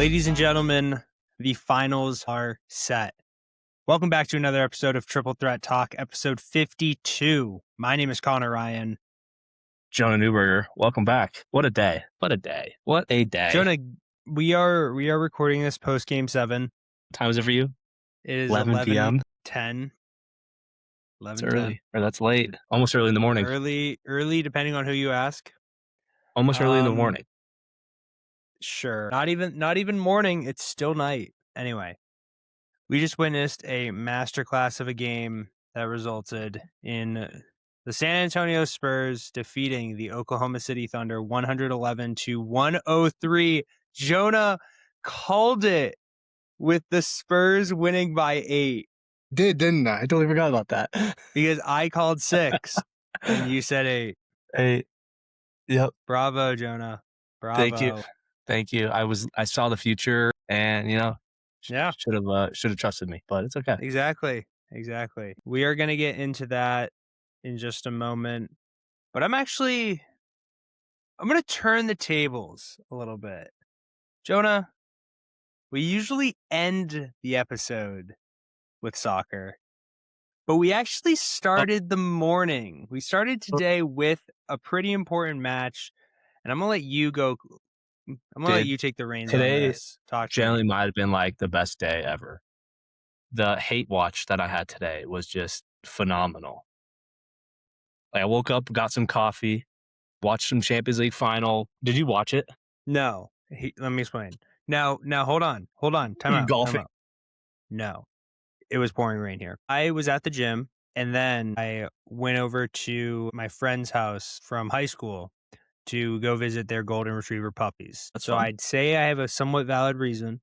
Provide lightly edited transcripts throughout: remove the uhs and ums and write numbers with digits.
Ladies and gentlemen, the finals are set. Welcome back to another episode of Triple Threat Talk, episode 52. My name is Connor Ryan. Jonah Newberger, welcome back. What a day. What a day. What a day. Jonah, we are recording this post game 7. What time is it for you? It is 11 p.m. 10. It's early, or that's late. Almost early in the morning. Early, depending on who you ask. Almost early in the morning. Sure. Not even morning. It's still night. Anyway, we just witnessed a masterclass of a game that resulted in the San Antonio Spurs defeating the Oklahoma City Thunder 111-103. Jonah called it with the Spurs winning by 8. Didn't I? I totally forgot about that. Because I called 6 and you said 8. 8. Yep. Bravo, Jonah. Bravo. Thank you. I saw the future and, Yeah. should have trusted me, but it's okay. Exactly. We are going to get into that in just a moment. But I'm going to turn the tables a little bit. Jonah, we usually end the episode with soccer, but we actually started the morning. We started today with a pretty important match, and I'm going to let you go. I'm going to let you take the reins today on this. Generally might have been like the best day ever. The hate watch that I had today was just phenomenal. Like I woke up, got some coffee, watched some Champions League final. Did you watch it? No. Let me explain. Now, hold on. Time out. Golfing? No. It was pouring rain here. I was at the gym, and then I went over to my friend's house from high school to go visit their golden retriever puppies. That's so fun. I'd say I have a somewhat valid reason,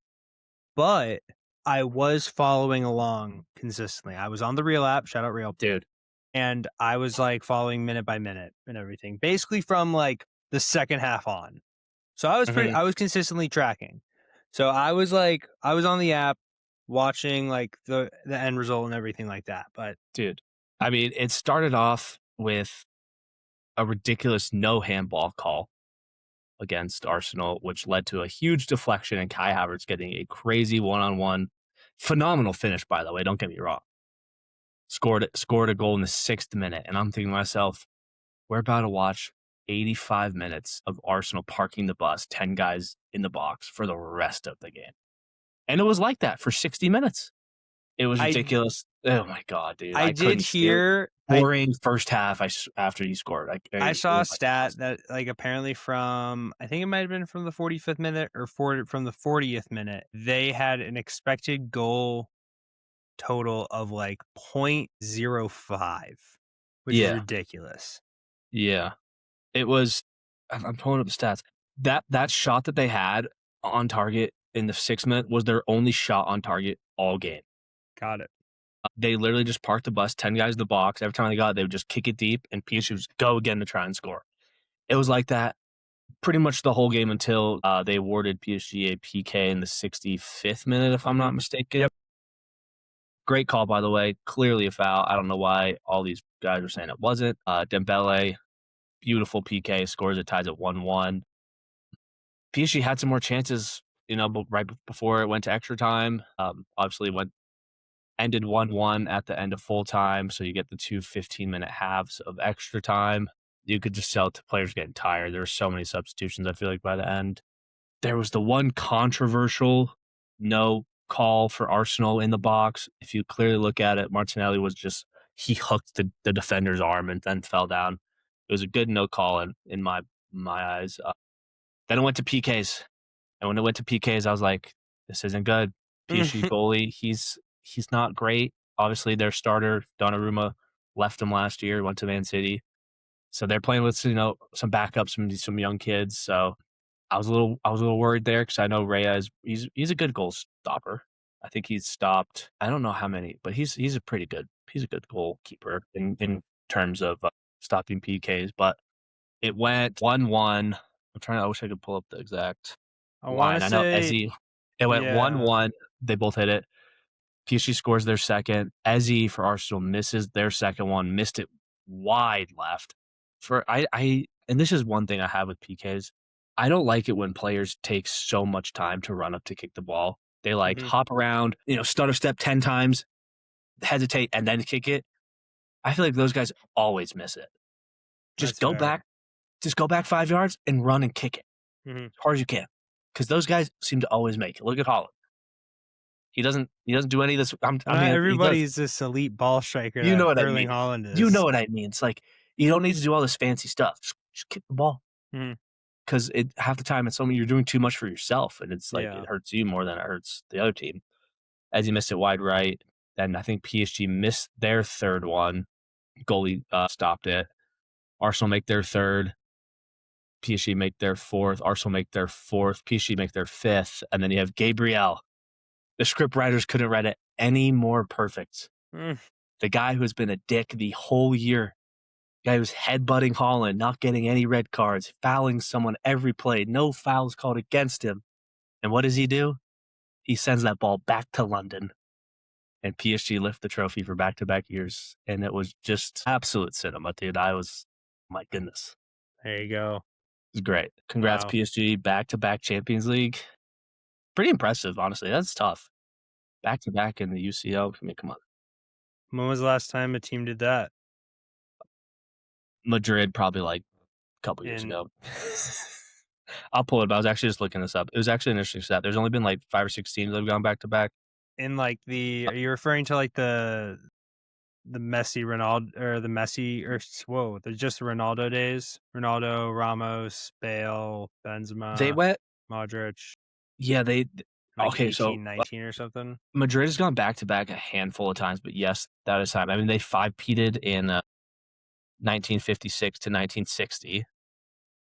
but I was following along consistently. I was on the Reel app, shout out Reel. Dude. And I was like following minute by minute and everything, basically from like the second half on. So I was consistently tracking. So I was on the app watching like the end result and everything like that. But dude, I mean, it started off with a ridiculous no handball call against Arsenal, which led to a huge deflection and Kai Havertz getting a crazy one-on-one. Phenomenal finish, by the way. Don't get me wrong. Scored a goal in the 6th minute. And I'm thinking to myself, we're about to watch 85 minutes of Arsenal parking the bus, 10 guys in the box for the rest of the game. And it was like that for 60 minutes. It was ridiculous. Oh my God, dude. I did hear boring first half after you scored. I saw a stat that like apparently from, I think it might have been from the 45th minute or from the 40th minute, they had an expected goal total of like 0.05, which is ridiculous. Yeah. It was, I'm pulling up the stats. That shot that they had on target in the 6th minute was their only shot on target all game. Got it. They literally just parked the bus, 10 guys in the box. Every time they got it, they would just kick it deep, and PSG would go again to try and score. It was like that pretty much the whole game until they awarded PSG a PK in the 65th minute, if I'm not mistaken. Yep. Great call, by the way. Clearly a foul. I don't know why all these guys were saying it wasn't. Dembele, beautiful PK, scores it, ties at 1-1. PSG had some more chances, right before it went to extra time. Obviously ended 1-1 at the end of full time, so you get the 2 15-minute halves of extra time. You could just tell players getting tired. There were so many substitutions, I feel like, by the end. There was the one controversial no call for Arsenal in the box. If you clearly look at it, Martinelli he hooked the defender's arm and then fell down. It was a good no call in my eyes. Then it went to PKs. And when it went to PKs, I was like, this isn't good. PSG goalie, he's not great. Obviously, their starter, Donnarumma, left him last year, went to Man City. So they're playing with, some backups, some young kids. So I was a little worried there because I know Rea he's a good goal stopper. I think he's stopped, I don't know how many, but he's a good goalkeeper in terms of stopping PKs. But it went 1-1. I wish I could pull up the exact line. I know Ezzy. It went 1-1. They both hit it. PSG scores their second. Ezzy for Arsenal misses their second one, missed it wide left. And this is one thing I have with PKs. I don't like it when players take so much time to run up to kick the ball. They like Mhm. hop around, stutter step 10 times, hesitate, and then kick it. I feel like those guys always miss it. Just That's go fair. back, just go back 5 yards and run and kick it Mhm. as hard as you can. Because those guys seem to always make it. Look at Holland. He doesn't do any of this. I Not mean, he does. everybody's this elite ball striker You know that what I Erling mean. Haaland You is. know what I mean. It's like you don't need to do all this fancy stuff. Just kick the ball. Mhm. Because it half the time it's something you're doing too much for yourself, and it's like Yeah. it hurts you more than it hurts the other team. As he missed it wide right, then I think PSG missed their third one. Goalie stopped it. Arsenal make their third. PSG make their fourth. Arsenal make their fourth. PSG make their fifth, and then you have Gabriel. The script writers couldn't write it any more perfect. Mm. The guy who has been a dick the whole year. Guy who's headbutting Holland, not getting any red cards, fouling someone every play, no fouls called against him. And what does he do? He sends that ball back to London, and PSG lift the trophy for back-to-back years, and it was just absolute cinema, dude. My goodness, There you go. it was great. Congrats, Wow. PSG, back-to-back Champions League. Pretty impressive, honestly. That's tough. Back-to-back in the UCL. I mean, come on. When was the last time a team did that? Madrid, probably like a couple years In ago. I'll pull it, but I was actually just looking this up. It was actually an interesting stat. There's only been like 5 or 6 teams that have gone back-to-back. in like are you referring to like the Messi Ronaldo or the Messi or whoa, they're just the Ronaldo days? Ronaldo, Ramos, Bale, They Benzema, went Modric, Yeah, they like okay, so 18, 19 or something. Madrid has gone back to back a handful of times, but yes, that is time. I mean, they five-peated in 1956 to 1960.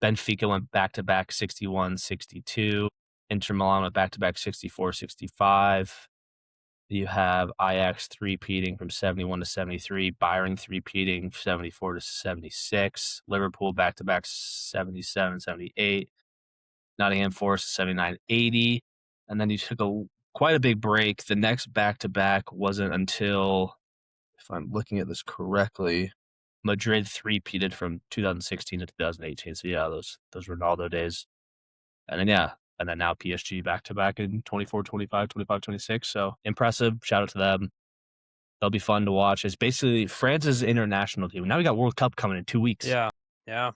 Benfica went back to back 61, 62. Inter Milan went back to back 64, 65. You have Ajax three-peating from 71 to 73, Bayern three-peating 74 to 76, Liverpool back to back 77, 78. Nottingham Forest 79, 80. And then you took quite a big break. The next back to back wasn't until, if I'm looking at this correctly, Madrid three-peated from 2016 to 2018. So yeah, those Ronaldo days. And then and then now PSG back to back in 24, 25, 25, 26. So impressive. Shout out to them. They'll be fun to watch. It's basically France's international team. Now we got World Cup coming in 2 weeks. Yeah. Yeah.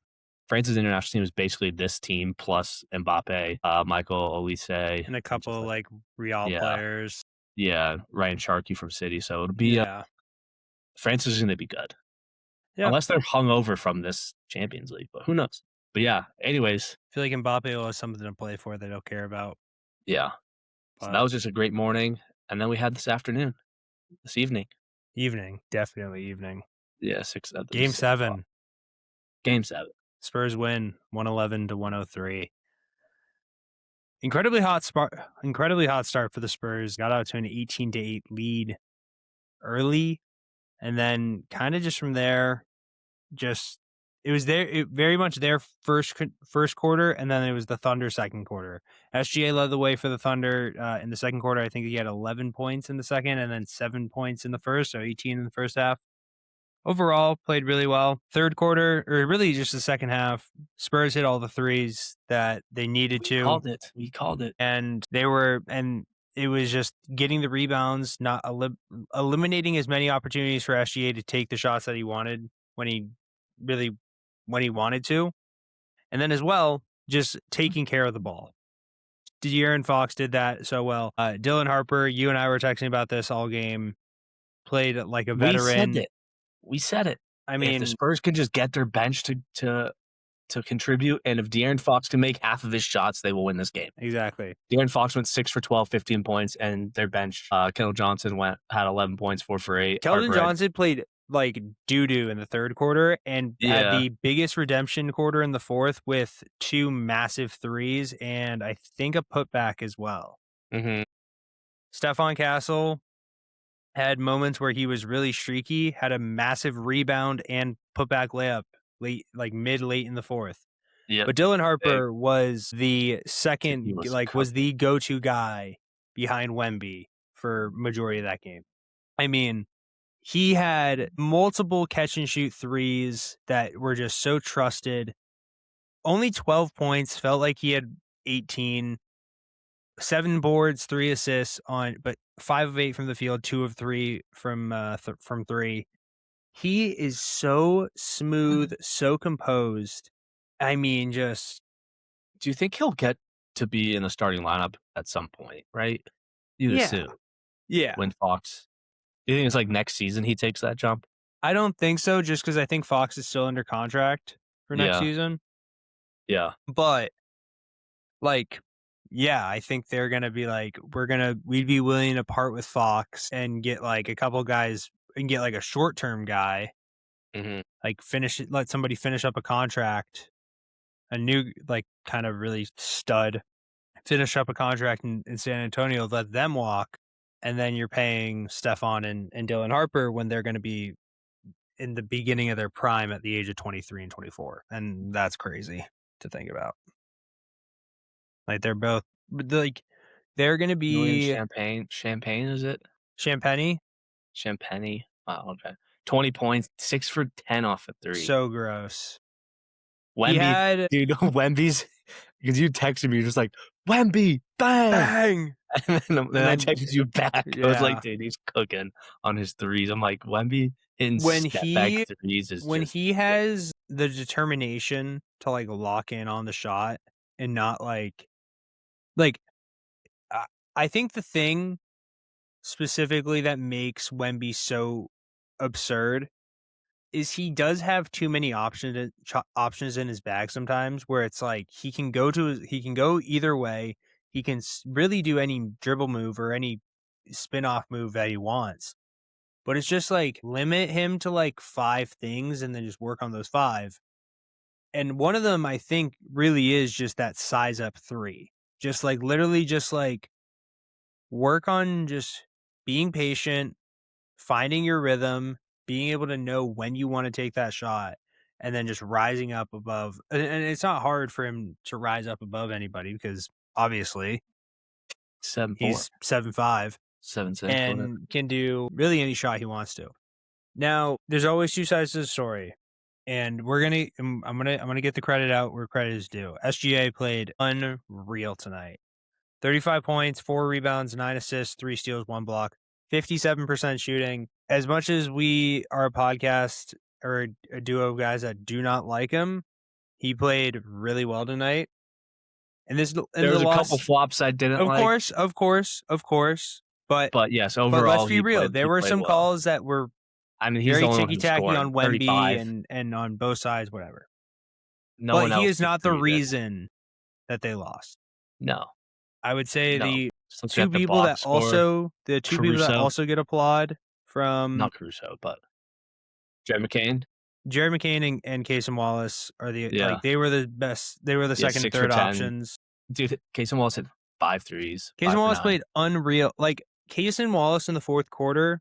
France's international team is basically this team plus Mbappe, Michael Olise, And a and just couple like like Real yeah, players. yeah, Ryan Sharkey from City. So it'll be Yeah. France is going to be good Yeah. unless they're hungover from this Champions League, but who knows? But yeah, anyways, I feel like Mbappe will have something to play for they don't care about. yeah. So that But was just a great morning, and then we had this evening. evening, definitely evening. Yeah, six. That was Game 6 o'clock. 7, Game 7. Spurs win 111 to 103. Incredibly hot start for the Spurs. Got out to an 18-8 lead early, and then kind of just from there, just it very much their first quarter, and then it was the Thunder second quarter. SGA led the way for the Thunder in the second quarter. I think he had 11 points in the second, and then 7 points in the first, so 18 in the first half. Overall, played really well. Third quarter, or really just the second half, Spurs hit all the threes that they needed We to, called it. We called it. and it was just getting the rebounds, not eliminating as many opportunities for SGA to take the shots that he wanted when he really when he wanted to, and then as well just taking care of the ball. De'Aaron Fox did that so well. Dylan Harper, you and I were texting about this all game. Played like a We said veteran. it. We said it. I If the mean, Spurs can just get their bench to contribute, and if De'Aaron Fox can make half of his shots, they will win this game. exactly. De'Aaron Fox went 6 for 12, 15 points, and their bench, Kendall Johnson had 11 points, 4 for 8. Keldon Harper had Johnson played like doo-doo in the third quarter and had yeah. the biggest redemption quarter in the fourth with 2 massive threes and I think a putback as well. Mhm. Stephon Castle had moments where he was really streaky, had a massive rebound and putback layup late in the fourth. Yep. But Dylan Big. Harper was the He second, was was cooking. the go-to guy behind Wemby for majority of that game. I mean, he had multiple catch and shoot threes that were just so trusted. only 12 points, felt like he had 18, 7 boards, 3 assists on but 5 of 8 from the field, 2 of 3 from 3. He is so smooth, so composed. I mean, just Do you think he'll get to be in the starting lineup at some point, right? You'd yeah, assume yeah. when Fox. Do you think it's like next season he takes that jump? I don't think so just because I think Fox is still under contract for next Yeah, season, yeah. but, like, yeah, I think they're gonna be like, we'd be willing to part with Fox and get, like, a couple guys and get, like, a short-term guy, Mhm. like, let somebody finish up a contract, a new, like, kind of really stud, finish up a contract in San Antonio, let them walk, and then you're paying Stephon and Dylan Harper when they're gonna be in the beginning of their prime at the age of 23 and 24, and that's crazy to think about. Like, they're both like, they're gonna Million be Champagne, is it? Champagne, Champagne? Wow, okay. 20 points, 6 for 10 off a 3. so gross. He Wemby, had dude, Wemby's because you texted me, you're just like, "Wemby, bang!" bang! And then And I then texted you back. I was like, yeah. "Dude, he's cooking on his threes." I'm like, "Wemby hitting When step back he threes is when just he sick." has the determination to, like, lock in on the shot and not, like, I I think the thing specifically that makes Wemby so absurd is he does have too many options in his bag sometimes where it's like he can go either way. He can really do any dribble move or any spin off move that he wants. But it's just like limit him to like 5 things and then just work on those 5. And one of them I think really is just that size up 3. Just like literally just like work on just being patient, finding your rhythm, being able to know when you wanna take that shot, and then just rising up above and it's not hard for him to rise up above anybody because, obviously, 7-4, he's 7'5" 7-6, whatever. and can do really any shot he wants to. Now, there's always 2 sides to the story, and I'm gonna get the credit out where credit is due. SGA played unreal tonight. 35 points, 4 rebounds, 9 assists, 3 steals, 1 block, 57% shooting. As much as we are a podcast or a duo of guys that do not like him, he played really well tonight. And There the was a couple loss, flops I didn't of like, course, of course, of course. but yes, But let's overall, be real. There he were played some well. calls that were I mean, he's the very only one ticky who's tacky scoring on Wemby 35. and on both sides, whatever. No But one he else is not the contributed. reason that they lost. No, I would say no. Just looking at the box score, the 2 people that Caruso, also get applaud from not Caruso, but Jared McCain. Jerry McCain and Casey Wallace are Yeah, they were the best. They were the yeah, second and 6 for third 10. options. Dude, Casey Wallace hit 5 threes, Casey 5 for Wallace 9. played unreal. Like Casey Wallace in the fourth quarter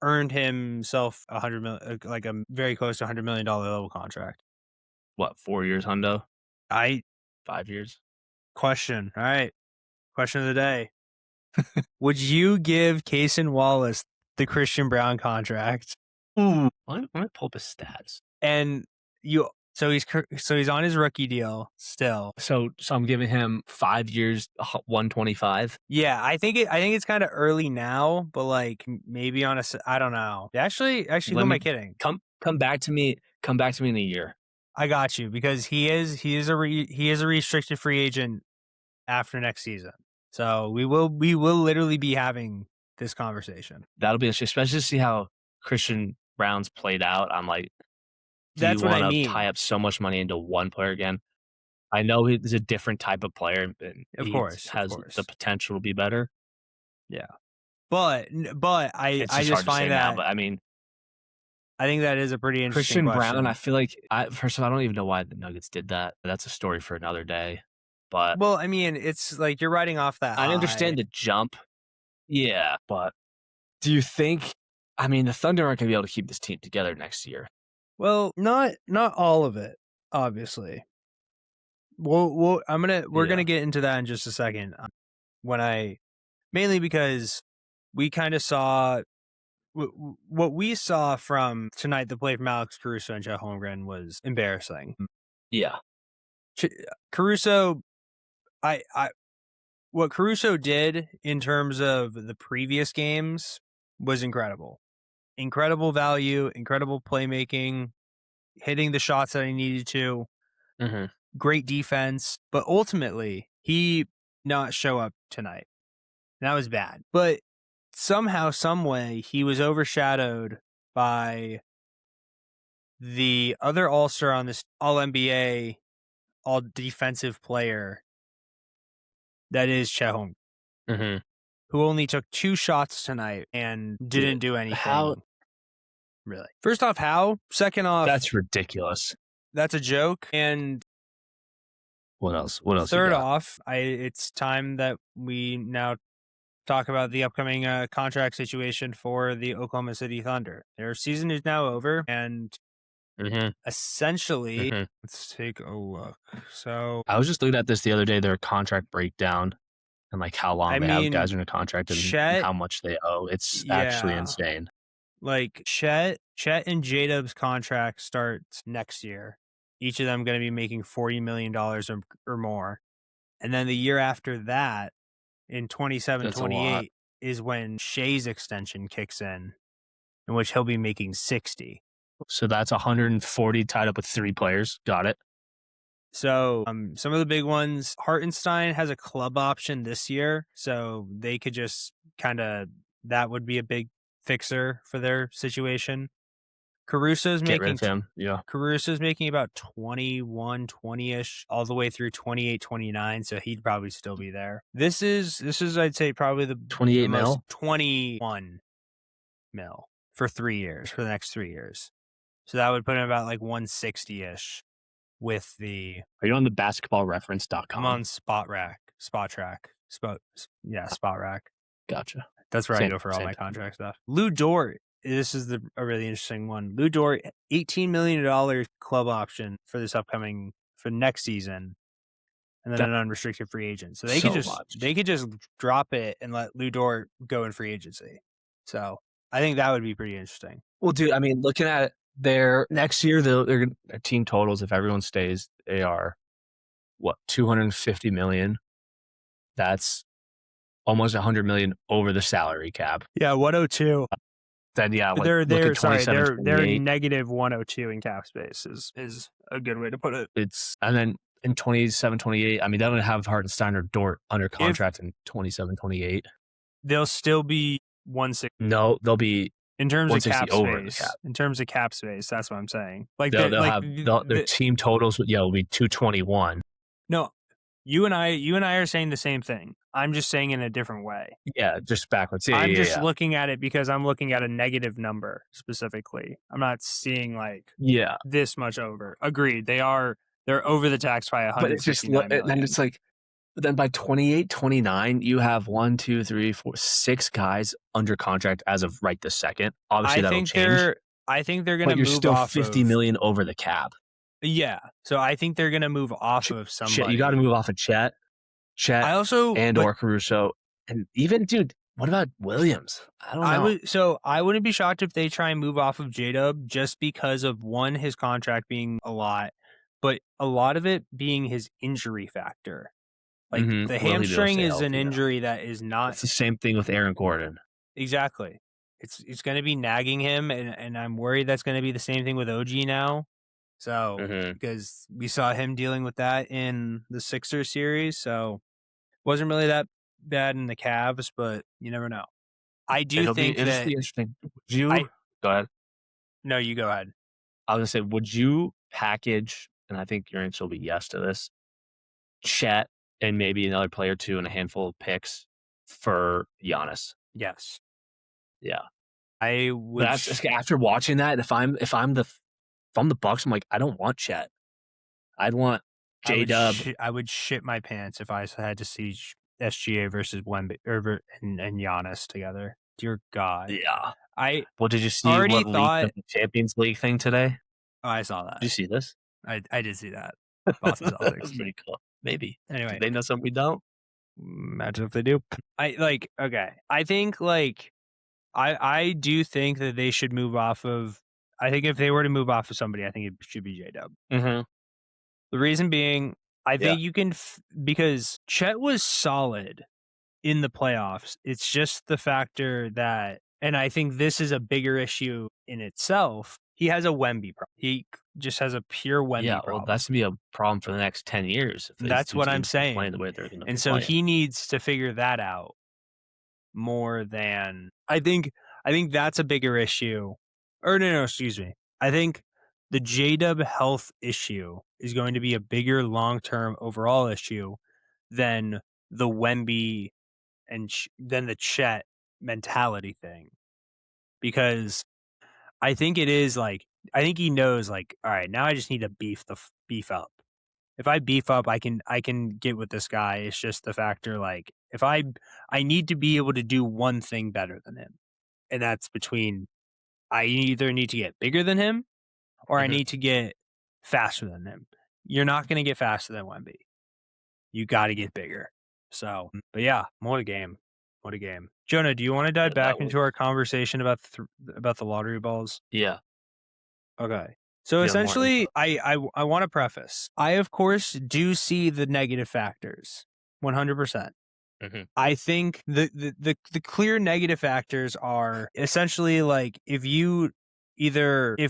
earned himself 100 million, like a very close to $100 million level contract. What, 4 years hundo? I 5 years? question. All right, question of the day: would you give Casey Wallace the Christian Brown contract? Ooh. Let me pull up his stats. And you, so he's on his rookie deal still. So I'm giving him 5 years, 125. Yeah, I think it's kinda early now, but, like, maybe on I don't know. Actually, who Let am me I kidding? come back to me in a year. I got you because he is a restricted free agent after next season. So, we will literally be having this conversation. That'll be interesting, especially to see how Christian Brown's played out. I'm like, do you That's what I wanna tie mean. up so much money into one player again? I know he's a different type of player, and he Of has the course. potential to be better. Yeah. But It's I just just hard to say find now, that but I mean, I think that is a pretty interesting Christian Brown, I question. feel like first of all, I don't even know why the Nuggets did that. That's a story for another day. But Well, I mean, it's like you're riding off that I high. understand the jump. Yeah, but do you think I mean, the Thunder aren't gonna be able to keep this team together next year. Well, not all of it, obviously. We're gonna Yeah. get into that in just a second. When I mainly because we kind of saw what we saw from tonight. The play from Alex Caruso and Jeff Holmgren was embarrassing. Yeah. Ch- Caruso, I what Caruso did in terms of the previous games was incredible. Incredible value, incredible playmaking, hitting the shots that he needed to, Mm-hmm. great defense, but ultimately he not show up tonight. That was bad. But somehow, some way, he was overshadowed by the other All-Star on this All NBA, All Defensive player that is Chet Holmgren, Mm-hmm. who only took 2 shots tonight and didn't Dude, do how anything really. First off, how? Second off, that's ridiculous. that's a joke. And What else? What else you third got? off, it's time that we now talk about the upcoming contract situation for the Oklahoma City Thunder. Their season is now over, and Mm-hmm. essentially, Mm-hmm. let's take a look. So, I was just looking at this the other day, their contract breakdown and like how long I they have mean, guys in a contract and Chet, how much they owe. It's actually yeah, insane. like Chet and J-Dub's contract starts next year. Each of them going to be making $40 million or more. And then the year after that, in 27, That's a lot. 28, is when Shea's extension kicks in which he'll be making 60. So that's 140 tied up with 3 players. Got it. So some of the big ones, Hartenstein has a club option this year, so they could just that would be a big fixer for their situation. Caruso's Get rid making of him. Yeah. Caruso's making about 21, 20-ish all the way through 28, 29, so he'd probably still be there. This is I'd say probably the 28 most mil. 21 mil for 3 years, for the next 3 years. So that would put him about like 160-ish with the Are you on the I'm basketballreference.com? on Spot Rack, Spot Track, Spot Rack. Gotcha. That's where I Same, go for all same my thing. contract stuff. Lou Dort, this is a really interesting one. Lou Dort, $18 million club option for for next season, and then That's an unrestricted free agent. So so much. they could just drop it and let Lou Dort go in free agency. So I think that would be pretty interesting. Well, dude, I mean, looking at their next year, their team totals, if everyone stays, they are what, 250 million. That's almost 100 million over the salary cap. Yeah, 102. Then yeah, like look at They're 27-28. negative 102 in cap space is a good way to put it. It's and then in 27-28, I mean, they don't have Hartenstein or Dort under If contract in 27-28. they'll still be 160 No, they'll be in terms of 160 cap over the cap. space. In terms of cap space, that's what I'm saying. Like They'll have their team totals. Yeah, will be 221. no, you and I are saying the same thing. I'm just saying in a different way. Yeah, just backwards. Yeah, I'm yeah, just yeah. looking at it because I'm looking at a negative number specifically. I'm not seeing like Yeah, this much over. Agreed. They're over the tax by but it's just 159 and then million. it's like, but then by 28, 29, you have 1, 2, 3, 4, 6 guys under contract as of right this second. Obviously, that'll change. I think they're going But to you're move still off 50 of million over the cap. yeah. So I think they're going to move off of Chet, you somebody. got to move off of Chet, I also and but or Caruso, and even dude. What about Williams? I don't know. I wouldn't be shocked if they try and move off of J-Dub just because of one, his contract being a lot, but a lot of it being his injury factor. Like the Will he be able to hamstring stay is an healthy though? injury that is not It's the same thing with Aaron Gordon. exactly. It's going to be nagging him, and I'm worried that's going to be the same thing with OG now. So because we saw him dealing with that in the Sixers series, so wasn't really that bad in the Cavs, but you never know. I do think It'll just that be interesting. Would you I go ahead? no, you go ahead. I was gonna say, would you package? And I think your answer will be yes to this. Chet and maybe another player or two and a handful of picks for Giannis. Yes, Yeah, I but would. after watching that, if I'm the Bucks, I'm like, I don't want Chet. I'd want J Dub. I would shit my pants if I had to see SGA versus Wemby and Giannis together. Dear God, Yeah. I Well, did you see already what leaked thought. of the Champions League thing today? Oh, I saw that. Did you see this? I did see that. Boston Celtics. That's pretty cool. Maybe. Anyway, Do they know something we don't? imagine if they do. Okay. I think I do think that they should move off of. I think if they were to move off of somebody, I think it should be J Dub. Mm-hmm. The reason being, I Yeah. think you can because Chet was solid in the playoffs. It's just the factor that, and I think this is a bigger issue in itself. He has a Wemby problem. He just has a pure Yeah, Wemby well, problem. that's gonna be a problem for the next 10 years if these That's 2 what I'm teams keep playing saying. the way they're gonna be And so playing. he needs to figure that out more than I think that's a bigger issue. Or no, excuse me. I think the J-Dub health issue is going to be a bigger long-term overall issue than the Wemby and than the Chet mentality thing. Because I think it is like I think he knows like, all right, now I just need to beef up. If I beef up, I can get with this guy. It's just the factor like if I need to be able to do one thing better than him. And that's between I either need to get bigger than him or I Mhm. need to get faster than him. You're not going to get faster than Wemby. You got to get bigger. So, but yeah, what a game. What a game. Jonah, do you want to dive Yeah, back that into was our conversation about about the lottery balls? yeah, Okay. So you have more info. essentially, I want to preface. I of course do see the negative factors, 100%. Mhm, I think the clear negative factors are essentially like if you either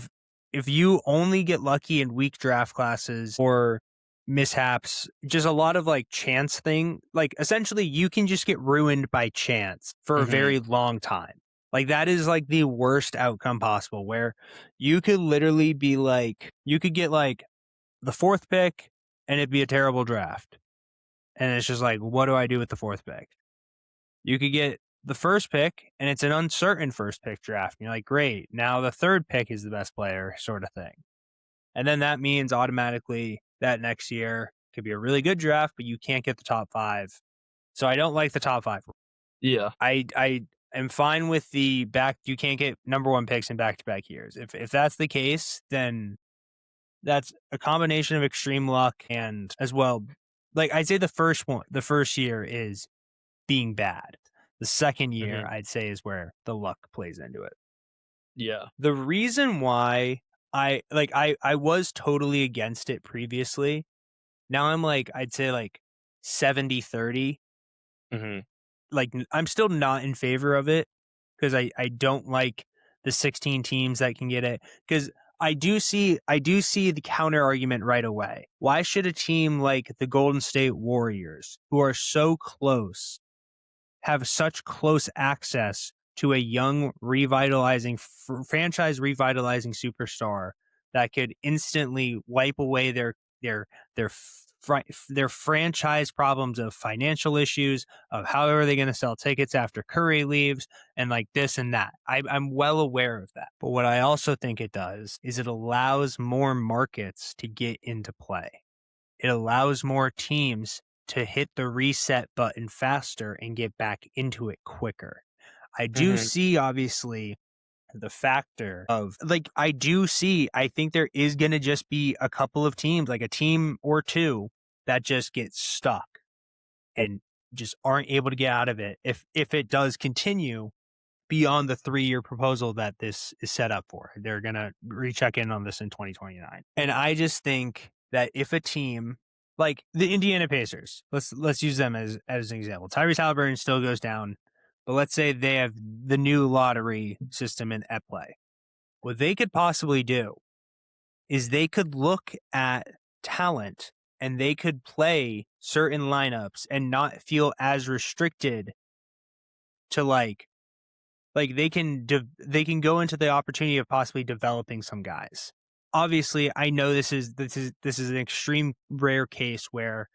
if you only get lucky in weak draft classes or mishaps, just a lot of like chance thing. Like essentially you can just get ruined by chance for a mhm, very long time. Like that is like the worst outcome possible where you could literally be like you could get like the fourth pick and it'd be a terrible draft. And it's just like, what do I do with the fourth pick? You could get the first pick, and it's an uncertain first pick draft. And you're like, great. Now the third pick is the best player, sort of thing. And then that means automatically that next year could be a really good draft, but you can't get the top five. So I don't like the top five. yeah, I am fine with the back. You can't get number one picks in back to back years. If that's the case, then that's a combination of extreme luck and as well. Like I'd say the first year is being bad. The second year, mhm, I'd say, is where the luck plays into it. yeah, The reason why I was totally against it previously. Now I'm like, I'd say like 70-30. mhm, Like I'm still not in favor of it because I don't like the 16 teams that can get it because I do see the counter argument right away. Why should a team like the Golden State Warriors, who are so close, have such close access to a young, revitalizing, franchise revitalizing superstar that could instantly wipe away their their their franchise problems of financial issues of how are they going to sell tickets after Curry leaves and like this and that. I'm well aware of that. But what I also think it does is it allows more markets to get into play. It allows more teams to hit the reset button faster and get back into it quicker. I do mhm, see, obviously, the factor of like, I think there is going to just be a couple of teams, like a team or two, that just get stuck and just aren't able to get out of it if it does continue beyond the 3-year proposal that this is set up for. They're going to recheck in on this in 2029. And I just think that if a team like the Indiana Pacers, let's use them as an example. Tyrese Halliburton still goes down, but let's say they have the new lottery system at play. What they could possibly do is they could look at talent and they could play certain lineups and not feel as restricted to like they can go into the opportunity of possibly developing some guys. Obviously, I know this is an extreme rare case where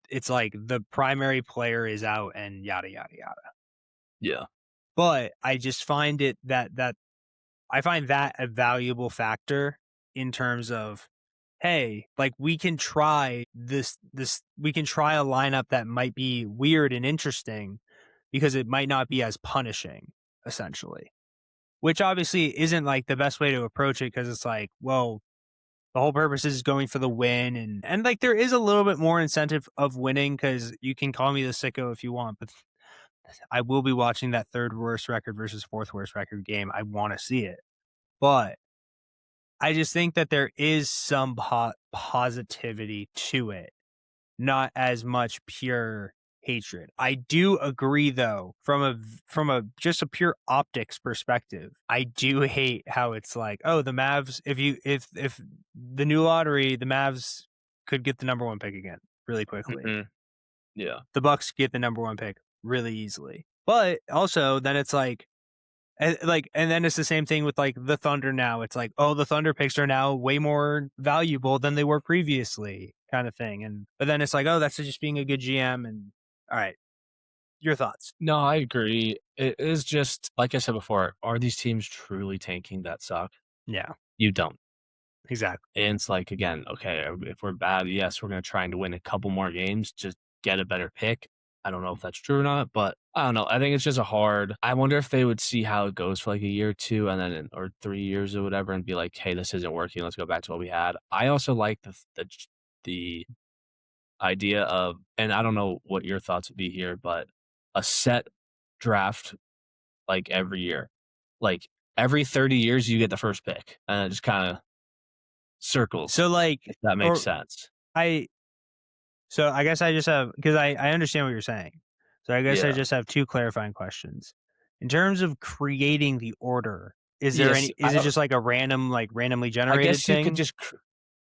it's like the primary player is out and yada yada yada. yeah, But I just find it that I find that a valuable factor in terms of hey, like we can try this we can try a lineup that might be weird and interesting because it might not be as punishing essentially. Which obviously isn't like the best way to approach it because it's like, well, the whole purpose is going for the win and like there is a little bit more incentive of winning because you can call me the sicko if you want, but I will be watching that third worst record versus fourth worst record game. I want to see it. But I just think that there is some positivity to it, not as much pure hatred. I do agree though, from a just a pure optics perspective. I do hate how it's like, oh, the Mavs, if the new lottery, the Mavs could get the number 1 pick again really quickly. Mhm. Yeah. The Bucks get the number 1 pick really easily. But also then it's and then it's the same thing with like the Thunder now. It's like, oh, the Thunder picks are now way more valuable than they were previously, kind of thing. And but then it's like, oh, that's just being a good GM. And all right, your thoughts? No, I agree. It is just like I said before, are these teams truly tanking that suck? Yeah, You don't. exactly. And it's like, again, okay, if we're bad, yes, we're gonna try to win a couple more games, just get a better pick. I don't know if that's true or not, but I don't know. I think it's just a hard. I wonder if they would see how it goes for like a year or two, and then or 3 years or whatever, and be like, "Hey, this isn't working. Let's go back to what we had." I also like the idea of, and I don't know what your thoughts would be here, but a set draft like every year, like every 30 years, you get the first pick, and it just kind of circles, So like, if that makes or sense. I so I guess I just have because I understand what you're saying. So I guess I Yeah. just have two clarifying questions. In terms of creating the order, Yes, is it just like a random, like randomly I generated guess you could thing? just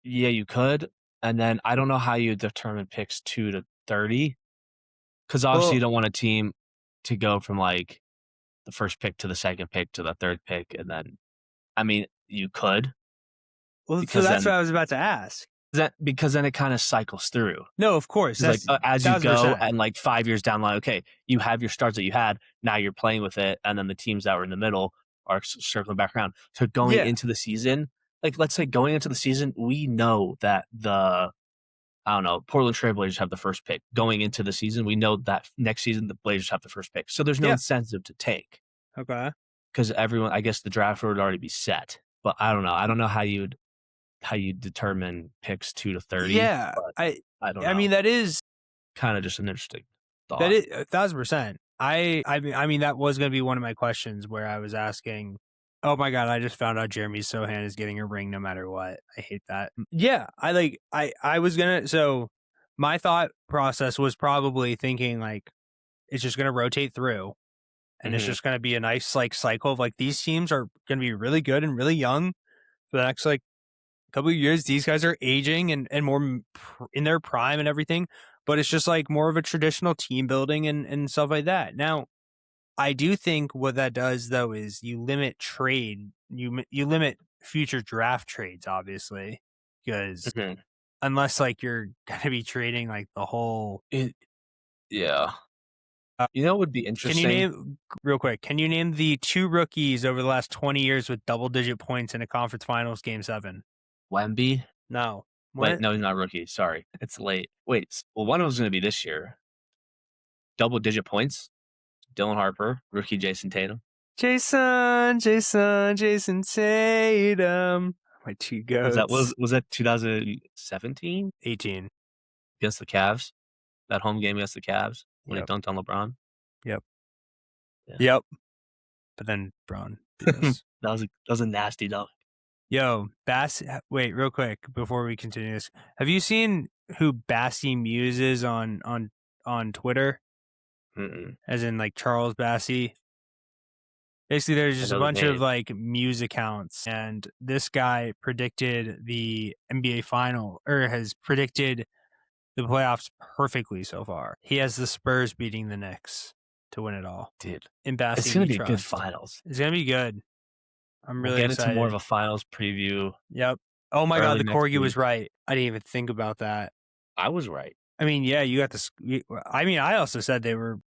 yeah, you could, and then I don't know how you determine picks 2 to 30, because obviously you Well, don't want a team to go from, like, the first pick to the second pick to the third pick, and then I mean, you could, so because that's then what I was about to ask. it kinda cycles through. No, of course, It's like, that's as you go 1,000%. and, like, 5 years down the line, okay, you have your starts that you had, now you're playing with it, and then the teams that were in the middle are circling back around. So going Yeah, into the season, like, let's say going into the season, we know that I don't know, Portland Trail Blazers have the first pick. Going into the season, we know that next season the Blazers have the first pick. So there's no yeah, incentive to take, okay. because everyone, I guess the draft would already be set. But I don't know. I don't know how you determine picks 2 to 30, Yeah, but I don't I mean, know. that is Kinda just an interesting that thought. is 1,000%. I mean, that was gonna be one of my questions where I was asking, "Oh my god, I just found out Jeremy Sohan is getting a ring no matter what." I hate that. Yeah, I was gonna so my thought process was probably thinking, like, it's just gonna rotate through, and it's Mhm. just gonna be a nice, like, cycle of, like, these teams are gonna be really good and really young for the next, like, couple of years. These guys are aging and more in their prime and everything, but it's just like more of a traditional team building and stuff like that. Now, I do think what that does though is you limit trade, you limit future draft trades, obviously, because Mhm. unless like you're gonna be trading like the whole. It yeah. Uh, You know what would be can you interesting? name real quick? Can you name the two rookies over the last 20 years with double digit points in a conference finals game 7? Wemby? No. Wait, What? no, he's not rookie, sorry. It's late. Wait, well, one of them's gonna be this year. Double digit points? Dylan Harper, rookie Jason Tatum. Jason Tatum. My two goats. Was that 2017 18. against the Cavs? That home game against the Cavs when he Yep. dunked on LeBron? Yep. Yeah. Yep. But then Braun beat us. That was a nasty dunk. Yo, wait, real quick before we continue this. Have you seen who Bassy Muse is on Twitter? Mm-mm. As in like Charles Bassy? Basically, there's I just a know the bunch of name. like Muse accounts, and this guy predicted the NBA final, or has predicted the playoffs perfectly so far. He has the Spurs beating the Knicks to win it all. Dude, In it's Bassy gonna we be a good trust. finals. It's gonna be good. I'm We'll really get into more of excited. a finals preview Yep. Oh my god, early the next corgi was week. right. I didn't even think about that. I was right. I mean, yeah, you got this. I mean, I also said they were.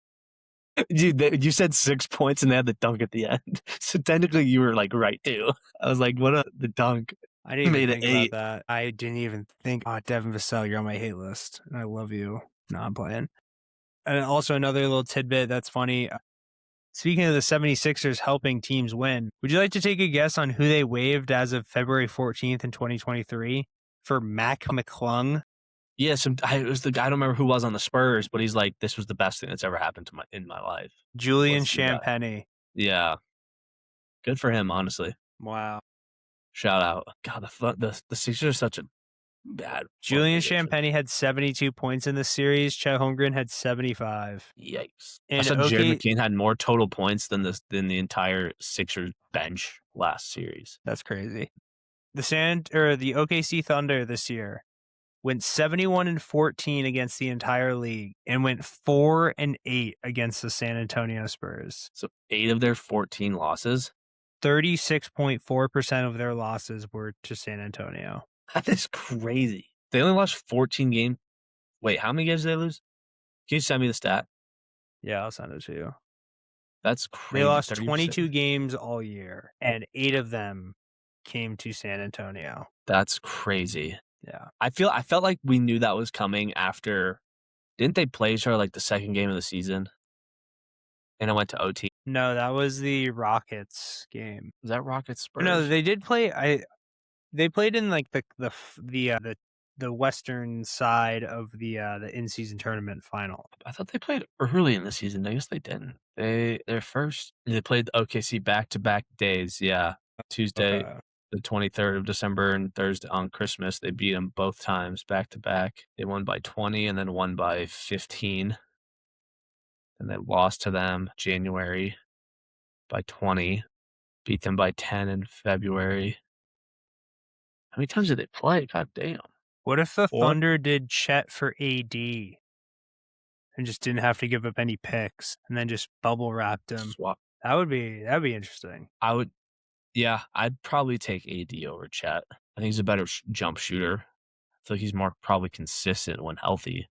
Dude, you said 6 points and they had the dunk at the end. So technically you were, like, right too. I was like, "What a the dunk I didn't even made it think about 8." that. I didn't even think. Oh, Devin Vassell, you're on my hate list, and I love you. No, I'm playing. And also another little tidbit that's funny. Speaking of the 76ers helping teams win, would you like to take a guess on who they waived as of February 14th in 2023 for Mac McClung? Yeah, it was the guy, I don't remember who was on the Spurs, but he's like, "This was the best thing that's ever happened to my in my life." Julian What's the guy? Champagny. Yeah, good for him, honestly. Wow. Shout out. God, the Sixers are such a bad Julian organization. Champagny had 72 points in the series. Chet Holmgren had 75. Yikes. I And saw Jared OK, McCain had more total points than the entire Sixers bench last series. that's crazy. The OKC Thunder this year went 71-14 against the entire league and went 4-8 against the San Antonio Spurs. So 8 of their 14 losses. 36.4% of their losses were to San Antonio. That is crazy. They only lost 14 games. Wait, how many games did they lose? Can you send me the stat? Yeah, I'll send it to you. That's They crazy. lost 30%. 22 games all year, and 8 of them came to San Antonio. That's crazy. Yeah. I felt like we knew that was coming after. Didn't they play each other like the second game of the season? And it went to OT. No, that was the Rockets game. Was that Rockets No, Spurs? they did play. They played in like the western side of the in-season tournament final. I thought they played early in the season. I guess they didn't. They played OKC back-to-back days. Yeah, Tuesday, Okay. the 23rd of December, and Thursday on Christmas. They beat them both times back-to-back. They won by 20 and then won by 15. And they lost to them January by 20. Beat them by 10 in February. How many times did they play? God damn. What if the 4? Thunder did Chet for AD and just didn't have to give up any picks and then just bubble wrapped him? Swap. That'd be interesting. I would. Yeah, I'd probably take AD over Chet. I think he's a better jump shooter. I feel like he's more probably consistent when healthy.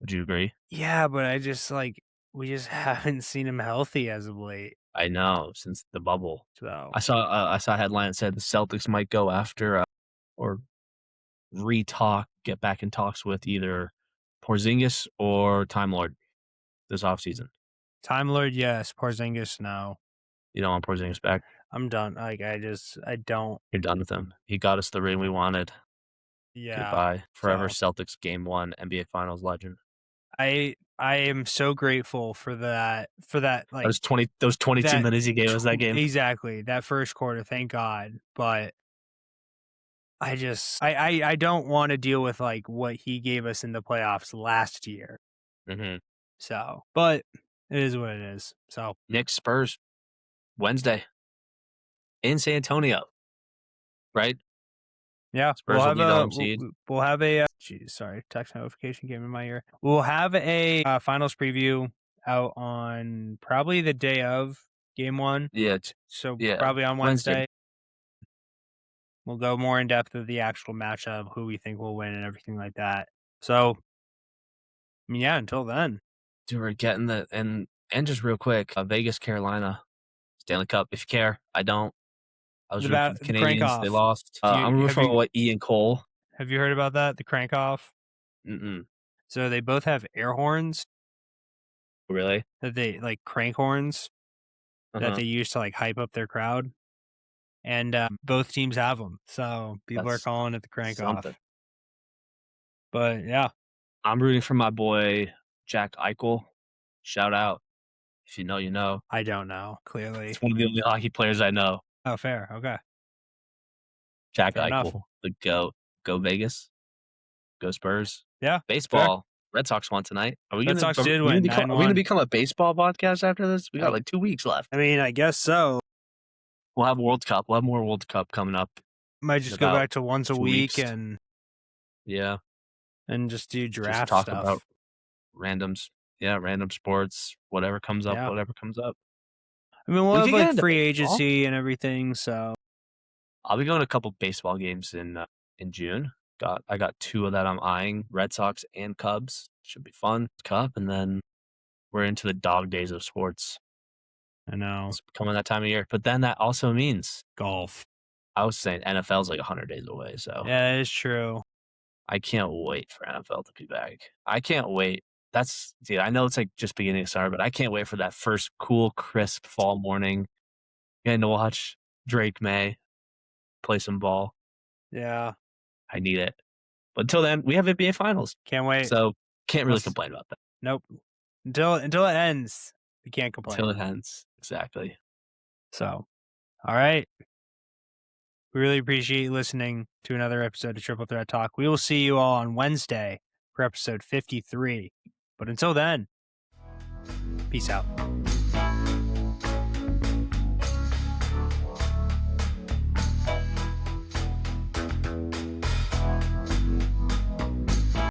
Would you agree? Yeah, but we just haven't seen him healthy as of late. I know, since the bubble. So I saw a headline that said the Celtics might go after or get back in talks with either Porzingis or Time Lord this offseason. Time Lord, yes. Porzingis, no. You don't want Porzingis back. I'm done. I don't. You're done with him. He got us the ring we wanted. Yeah. Goodbye. Forever So Celtics game 1 NBA Finals legend. I am so grateful for that like Those 22 that minutes he gave us that game. exactly that first quarter. Thank God, but I don't want to deal with like what he gave us in the playoffs last year. Mm-hmm. So, but it is what it is. So Knicks Spurs Wednesday in San Antonio, right? yeah, Spurs will be the home seed. we'll have a geez, sorry, text notification came in my ear. We'll have a finals preview out on probably the day of game one. Yeah, So yeah. probably on Wednesday. Wednesday. We'll go more in depth of the actual matchup, who we think will win, and everything like that. So, I mean, yeah. Until then, Dude, we're getting and just real quick, Vegas, Carolina, Stanley Cup. If you care, I don't. I was rooting for the the crank Canadians. They off. lost. I'm rooting for what Ian Cole. Have you heard about that? The crank off. Mm-mm. So they both have air horns Really? that they like crank horns that Uh-huh. they use to like hype up their crowd, and both teams have them. So people are That's calling it the crank something. off. But yeah, I'm rooting for my boy Jack Eichel. Shout out. If you know, you know. I don't know. Clearly, It's one of the only hockey players I know. oh, fair. Okay, Jack fair enough. Eichel, the GOAT. Go Vegas. Go Spurs. Yeah, fair. Baseball. Red Sox won tonight. Red Sox did win Are we gonna 9-1. become a baseball podcast after this? We got like 2 weeks left. I mean, I guess so. We'll have World Cup. We'll have more World Cup coming up. Might just go about back to once a 2 week weeks. and Yeah. just do Just draft talk stuff. about randoms. Yeah, random sports. Whatever comes up. Yeah. Whatever comes up. I mean, we'll We have could get like into free baseball. agency and everything. So I'll be going to a couple baseball games in June. I got 2 of that I'm eyeing. Red Sox and Cubs. Should be fun. Cup, and then we're into the dog days of sports. I know It's coming that time of year. But then that also means golf. I was saying NFL's like 100 days away, so Yeah, that is true. I can't wait for NFL to be back. I can't wait. Dude, I know it's like just beginning of summer, but I can't wait for that first cool, crisp fall morning. Getting to watch Drake May play some ball. Yeah, I need it. But until then, we have NBA Finals. can't wait. So can't really Let's- complain about that. Nope. Until it ends, we can't complain. Until it ends. Exactly. So, all right. We really appreciate you listening to another episode of Triple Threat Talk. We will see you all on Wednesday for episode 53. But until then, peace out.